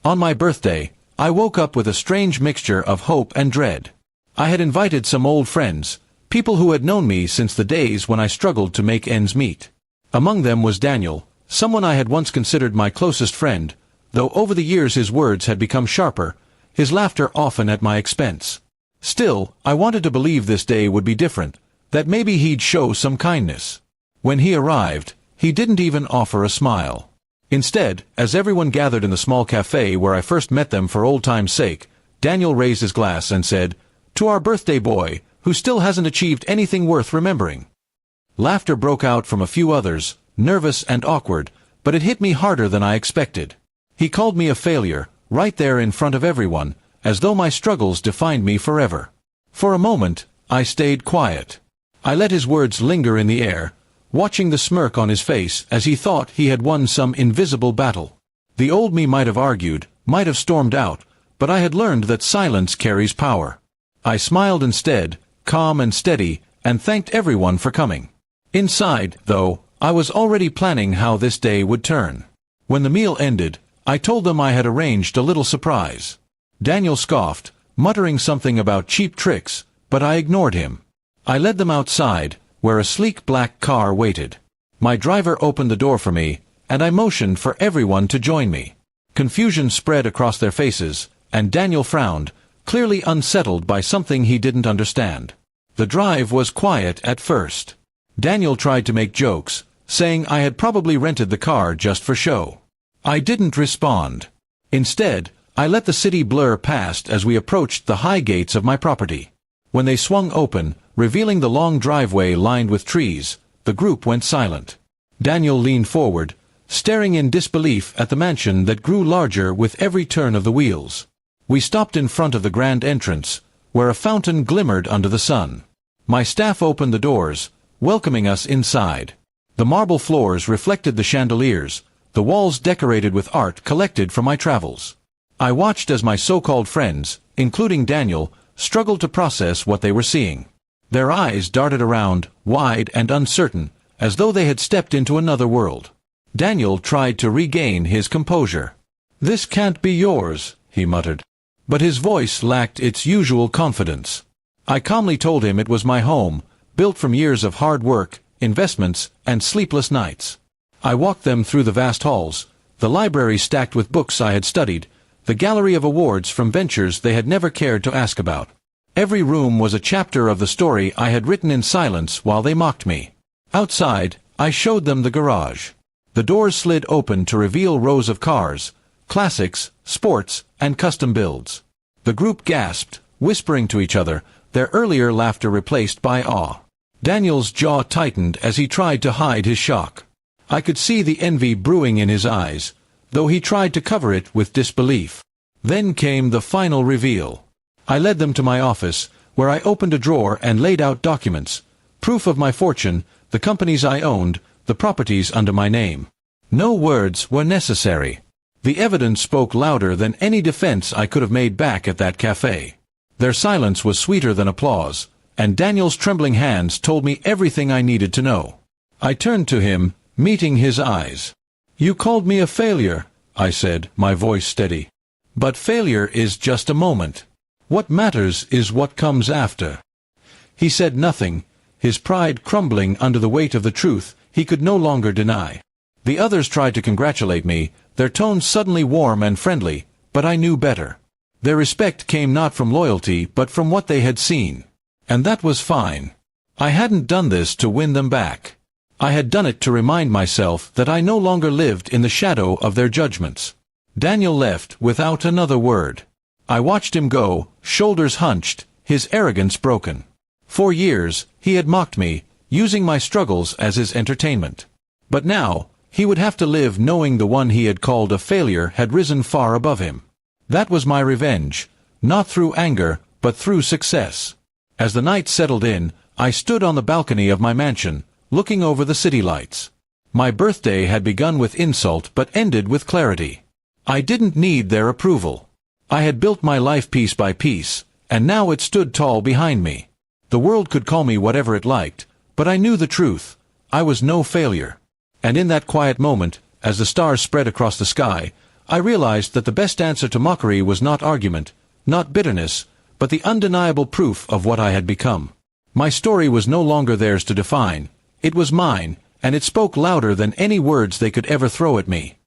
On my birthday, I woke up with a strange mixture of hope and dread. I had invited some old friends, people who had known me since the days when I struggled to make ends meet. Among them was Daniel, someone I had once considered my closest friend, though over the years his words had become sharper, his laughter often at my expense. Still, I wanted to believe this day would be different, that maybe he'd show some kindness. When he arrived, he didn't even offer a smile. Instead, as everyone gathered in the small cafe where I first met them for old time's sake, Daniel raised his glass and said, "To our birthday boy, who still hasn't achieved anything worth remembering." Laughter broke out from a few others, nervous and awkward, but it hit me harder than I expected. He called me a failure, right there in front of everyone, as though my struggles defined me forever. For a moment, I stayed quiet. I let his words linger in the air, watching the smirk on his face as he thought he had won some invisible battle. The old me might have argued, might have stormed out, but I had learned that silence carries power. I smiled instead, calm and steady, and thanked everyone for coming. Inside, though, I was already planning how this day would turn. When the meal ended, I told them I had arranged a little surprise. Daniel scoffed, muttering something about cheap tricks, but I ignored him. I led them outside, where a sleek black car waited. My driver opened the door for me, and I motioned for everyone to join me. Confusion spread across their faces, and Daniel frowned, clearly unsettled by something he didn't understand. The drive was quiet at first. Daniel tried to make jokes, saying I had probably rented the car just for show. I didn't respond. Instead, I let the city blur past as we approached the high gates of my property. When they swung open, revealing the long driveway lined with trees, the group went silent. Daniel leaned forward, staring in disbelief at the mansion that grew larger with every turn of the wheels. We stopped in front of the grand entrance, where a fountain glimmered under the sun. My staff opened the doors, welcoming us inside. The marble floors reflected the chandeliers, the walls decorated with art collected from my travels. I watched as my so-called friends, including Daniel, struggled to process what they were seeing. Their eyes darted around, wide and uncertain, as though they had stepped into another world. Daniel tried to regain his composure. "This can't be yours," he muttered. But his voice lacked its usual confidence. I calmly told him it was my home, built from years of hard work, investments, and sleepless nights. I walked them through the vast halls, the library stacked with books I had studied, the gallery of awards from ventures they had never cared to ask about. Every room was a chapter of the story I had written in silence while they mocked me. Outside, I showed them the garage. The doors slid open to reveal rows of cars, classics, sports, and custom builds. The group gasped, whispering to each other, their earlier laughter replaced by awe. Daniel's jaw tightened as he tried to hide his shock. I could see the envy brewing in his eyes, though he tried to cover it with disbelief. Then came the final reveal. I led them to my office, where I opened a drawer and laid out documents, proof of my fortune, the companies I owned, the properties under my name. No words were necessary. The evidence spoke louder than any defense I could have made back at that cafe. Their silence was sweeter than applause, and Daniel's trembling hands told me everything I needed to know. I turned to him, meeting his eyes. "You called me a failure," I said, my voice steady. "But failure is just a moment. What matters is what comes after." He said nothing, his pride crumbling under the weight of the truth he could no longer deny. The others tried to congratulate me, their tones suddenly warm and friendly, but I knew better. Their respect came not from loyalty but from what they had seen. And that was fine. I hadn't done this to win them back. I had done it to remind myself that I no longer lived in the shadow of their judgments. Daniel left without another word. I watched him go, shoulders hunched, his arrogance broken. For years, he had mocked me, using my struggles as his entertainment. But now, he would have to live knowing the one he had called a failure had risen far above him. That was my revenge, not through anger, but through success. As the night settled in, I stood on the balcony of my mansion, looking over the city lights. My birthday had begun with insult but ended with clarity. I didn't need their approval. I had built my life piece by piece, and now it stood tall behind me. The world could call me whatever it liked, but I knew the truth. I was no failure. And in that quiet moment, as the stars spread across the sky, I realized that the best answer to mockery was not argument, not bitterness, but the undeniable proof of what I had become. My story was no longer theirs to define. It was mine, and it spoke louder than any words they could ever throw at me.